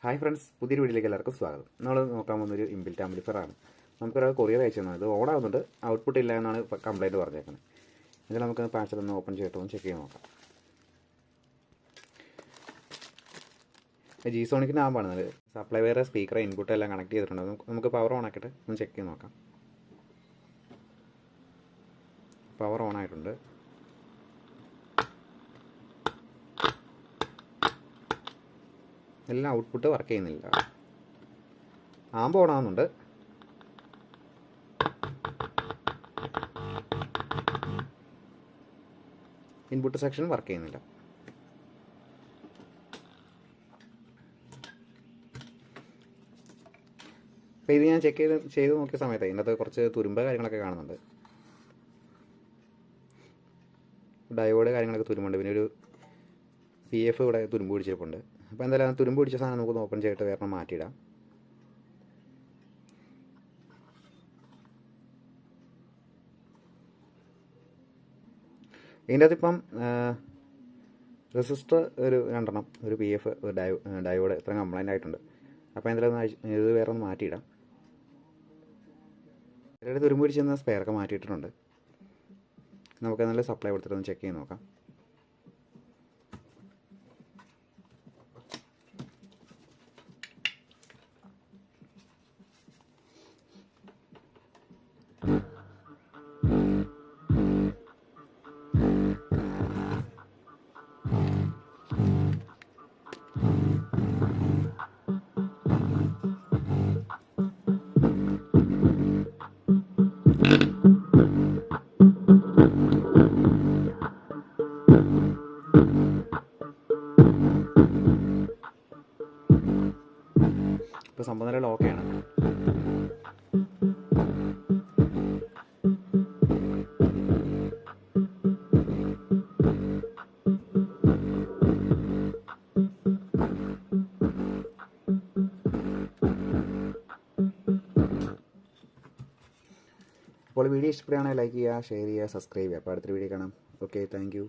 Hi friends, പുതിയൊരു വീഡിയോയിലേക്ക് എല്ലാവർക്കും സ്വാഗതം. നമ്മൾ നോക്കാൻ പോകുന്നൊരു ഇൻബിൽറ്റ് ആംപ്ലിഫയറാണ്. നമുക്കൊരാൾ കൊറിയർ അയച്ചു തന്നത്. ഇത് ഓൺ ആവുന്നുണ്ട്, ഔട്ട്പുട്ട് ഇല്ല എന്നാണ് കംപ്ലയിൻറ്റ് പറഞ്ഞേക്കുന്നത്. ഇതിൽ നമുക്ക് പാഴ്സൽ ഒന്ന് ഓപ്പൺ ചെയ്തിട്ടൊന്ന് ചെക്ക് ചെയ്ത് നോക്കാം. ജി സോണിക്കിൻ്റെ ആമ്പാണ് അത്. സപ്ലൈ വയർ, സ്പീക്കർ, ഇൻപുട്ട് എല്ലാം കണക്ട് ചെയ്തിട്ടുണ്ട്. നമുക്ക് പവർ ഓൺ ആക്കിയിട്ട് ഒന്ന് ചെക്ക് ചെയ്ത് നോക്കാം. പവർ ഓൺ ആയിട്ടുണ്ട്. എല്ലാം ഔട്ട്പുട്ട് വർക്ക് ചെയ്യുന്നില്ല. ആമ്പ് ഓൺ ആവുന്നുണ്ട്. ഇൻപുട്ട് സെക്ഷൻ വർക്ക് ചെയ്യുന്നില്ല. അപ്പോൾ ഇത് ഞാൻ ചെക്ക് ചെയ്ത് നോക്കിയ സമയത്ത് ഇതിനകത്ത് കുറച്ച് തുരുമ്പ് കാര്യങ്ങളൊക്കെ കാണുന്നുണ്ട്. ഡയോഡ് കാര്യങ്ങളൊക്കെ തുരുമ്പുണ്ട്. പിന്നെ ഒരു PF ഇവിടെ തുരുമ്പ് പിടിച്ചിരിപ്പുണ്ട്. അപ്പോൾ എന്തായാലും തുരുമ്പ് പിടിച്ച സാധനം നമുക്ക് ഓപ്പൺ ചെയ്തിട്ട് വേറെ മാറ്റിയിടാം. ഇതിൻ്റെ അകത്ത് ഇപ്പം റെസിസ്റ്റർ ഒരു 2 ഒരു PF, ഒരു ഡയോഡ് ഇത്ര കംപ്ലൈൻ്റ് ആയിട്ടുണ്ട്. അപ്പോൾ എന്തായാലും ഇത് വേറെ ഒന്ന് മാറ്റിയിടാം. ഇതിൻ്റെ തുരുമ്പ് പിടിച്ചിരുന്ന സ്പെയറൊക്കെ മാറ്റിയിട്ടുണ്ട്. നമുക്ക് നല്ല സപ്ലൈ കൊടുത്തിട്ടൊന്ന് ചെക്ക് ചെയ്ത് നോക്കാം. ഇപ്പോൾ സംഭവം നല്ല ലോക്കാണ്. അപ്പോൾ വീഡിയോ ഇഷ്ടപ്പെടുകയാണെങ്കിൽ ലൈക്ക് ചെയ്യുക, ഷെയർ ചെയ്യുക, സബ്സ്ക്രൈബ് ചെയ്യുക. അപ്പോൾ അടുത്തൊരു വീഡിയോ കാണാം. Okay, thank you.